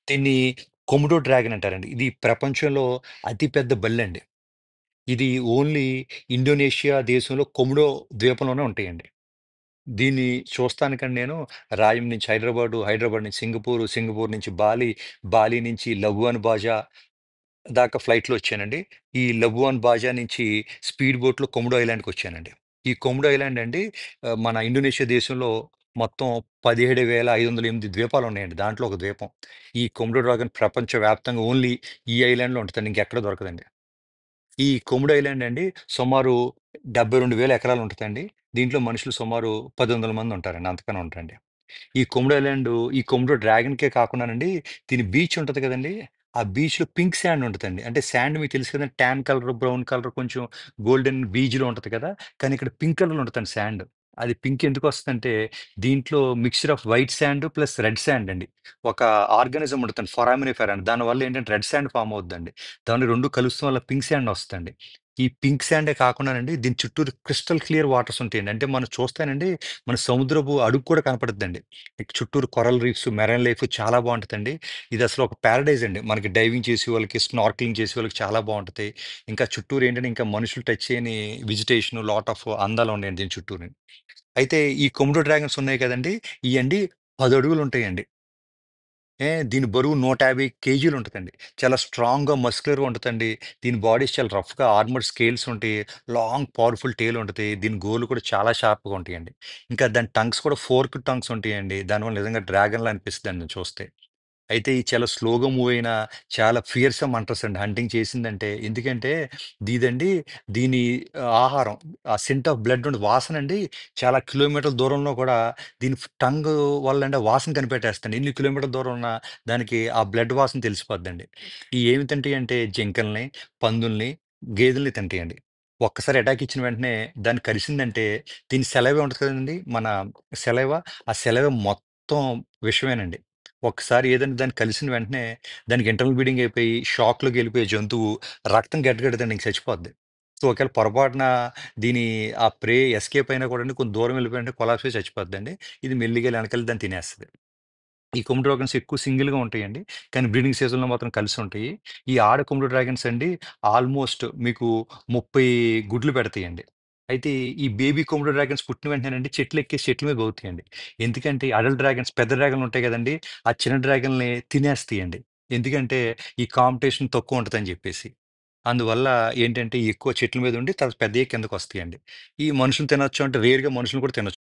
దీన్ని Komodo dragon అంటారండి. ఇది ప్రపంచంలో అతి పెద్ద బల్లండి. ఇది ఓన్లీ ఇండోనేషియా దేశంలో కొమోడో ద్వీపంలోనే ఉంటాయండి. దీన్ని చూస్తానికని నేను రాయం నుంచి హైదరాబాదు, హైదరాబాద్ నుంచి సింగపూర్, సింగపూర్ నుంచి బాలి, బాలి నుంచి లబువాన్ బాజా దాకా ఫ్లైట్‌లో వచ్చానండి. ఈ లబువాన్ బాజా నుంచి స్పీడ్ బోట్‌లో కొమోడో ఐలాండ్‌కొచ్చానండి. ఈ కొమోడో ఐలాండ్ అండి మన ఇండోనేషియా దేశంలో మొత్తం 17,508 ద్వీపాలున్నాయండి. దాంట్లో ఒక ద్వీపం. ఈ కొమోడో డ్రాగన్ ప్రపంచవ్యాప్తంగా ఓన్లీ ఈ ఐలాండ్‌లో ఉంటదండి. ఇంకెక్కడ దొరకదండి. ఈ కొమోడో ఐలాండ్ అండి సుమారు 72,000 ఎకరాలు ఉంటదండి. దీంట్లో మనుషులు సుమారు 1,000 మంది ఉంటారండి. అంతకన్నా ఉంటారండి. ఈ కొమోడో ఐలాండు, ఈ కొమోడో డ్రాగన్‌కే కాకుండానండి, దీని బీచ్ ఉంటది కదండీ! ఆ బీచ్‌లో పింక్ శాండ్ ఉంటదండి. అంటే శాండ్ మీకు తెలుసు కదండీ! టాన్ కలర్, బ్రౌన్ కలర్ కొంచెం గోల్డెన్ బీజ్‌లో ఉంటది కదా! కానీ ఇక్కడ పింక్ కలర్‌లో ఉంటదండి శాండ్. అది పింక్ ఎందుకొస్తదంటే, దీంట్లో mixture off white sand plus red sand అండి. ఒక ఆర్గానిజం ఉంటదండి ఫొరామినిఫెరా అని. దానివల్ల ఏంటంటే రెడ్ శాండ్ ఫార్మ్ అవుద్దండి. దాన్ని 2 కలుస్తాం వల్ల పింక్ శాండ్ వస్తదండి. ఈ పింక్ శాండే కాకుండానండి, దీని చుట్టూరు క్రిస్టల్ క్లియర్ వాటర్స్ ఉంటాయండి. అంటే మనం చూస్తేనండి మన సముద్రపు అడుగు కూడా కనపడుద్దండి. చుట్టూరు కొరల్ రీఫ్స్, మెరైన్ లైఫ్ చాలా బావుంటదండి. ఇదసలు ఒక పారడైజ్ అండి. మనకి డైవింగ్ చేసేవాళ్ళకి, స్నార్కెలింగ్ చేసేవాళ్ళకి చాలా బావుంటది. ఇంకా చుట్టూరు ఏంటంటే, ఇంకా మనుషులు టచ్ చేయని వెజిటేషన్, లాట్ ఆఫ్ అందాలున్నాయండి దీని చుట్టూని. అయితే ఈ కొమోడో డ్రాగన్స్ ఉన్నాయి కదండీ! ఇయండి 10 అడుగులుంటాయండి. దీని బరువు 150 కేజీలు ఉంటదండి. చాలా స్ట్రాంగ్‌గా, మస్క్యులర్‌గా ఉంటదండి. దీని బాడీస్ చాలా రఫ్‌గా ఆర్మర్డ్ స్కేల్స్ ఉంటాయి. లాంగ్ పవర్‌ఫుల్ టెయిల్ ఉంటది. దీని గోర్లు కూడా చాలా షార్ప్‌గా ఉంటాయండి. ఇంకా దాని టంగ్స్ కూడా ఫోర్క్డ్ టంగ్స్ ఉంటాయండి. దానివల్ల నిజంగా డ్రాగన్‌లా అనిపిస్తదండి చూస్తే. అయితే ఇది చాలా స్లోగా మూవ్ అయిన చాలా ఫియర్సమ్ హంటర్స్ అండి. హంటింగ్ చేసిందంటే ఎందుకంటే ఇదండి దీని ఆహారం ఆ సెంట్ ఆఫ్ బ్లడ్ ఉండి వాసనండి చాలా కిలోమీటర్ల దూరంలో కూడా దీని టంగ్ వల్లంటే వాసన కనిపెట్టేస్తండి. ఎన్ని కిలోమీటర్ల దూరం ఉన్నా దానికి ఆ బ్లడ్ వాసన తెలిసిపోద్దండి. ఏమి తింటాయంటే జింకల్ని, పందుల్ని, గేదెల్ని తింటాయండి. ఒక్కసారి అటాక్ ఇచ్చిన వెంటనే దాన్ని కరిసిందంటే దీని సెలైవా ఉంటది కదండీ! మన సెలైవా, ఆ సెలైవా మొత్తం విషమేనండి. ఒక్కసారి ఏదైనా దాన్ని కలిసిన వెంటనే దానికి ఇంటర్నల్ బ్లీడింగ్ అయిపోయి షాక్‌లోకెళ్ళిపోయే జంతువు రక్తం గడ్డకడతండి ఇంక చచ్చిపోద్ది. సో, ఒకవేళ పొరపాటున దీని ఆ ప్రే ఎస్కేప్ అయినా కూడాని కొంచెం దూరం వెళ్ళిపోయింటే కొలాప్స్ అయి చచ్చిపోద్దండి. ఇది మెల్లిగా ఎనకాల దాన్ని తినేస్తది. ఈ కొమోడో డ్రాగన్స్ ఎక్కువ సింగిల్‌గా ఉంటాయండి. కానీ బ్రీడింగ్ సీజన్‌లో మాత్రం కలిసి ఉంటాయి. ఈ ఆడ కొమోడో డ్రాగన్స్ అండి ఆల్‌మోస్ట్ మీకు 30 గుడ్లు పెడతాయండి. అయితే ఈ బేబీ కొమోడో డ్రాగన్స్ పుట్టిన వెంటనేనండి చెట్లు ఎక్కేసి చెట్ల మీద బతుకుతాయండి. ఎందుకంటే అడల్ట్ డ్రాగన్స్ పెద్ద డ్రాగన్‌లు ఉంటాయి గదండీ! ఆ చిన్న డ్రాగన్‌లని తినేస్తాయండి. ఎందుకంటే ఈ కాంపిటీషన్ తక్కువ ఉంటదని జెప్పేసి. అందువల్ల ఏంటంటే ఎక్కువ చెట్ల మీద ఉండి తర్వాత పెద్దయ్యి కిందకొస్తాయండి. ఈ మనుషులు తినొచ్చు అంటే రేర్‌గా మనుషులు కూడా తినొచ్చు.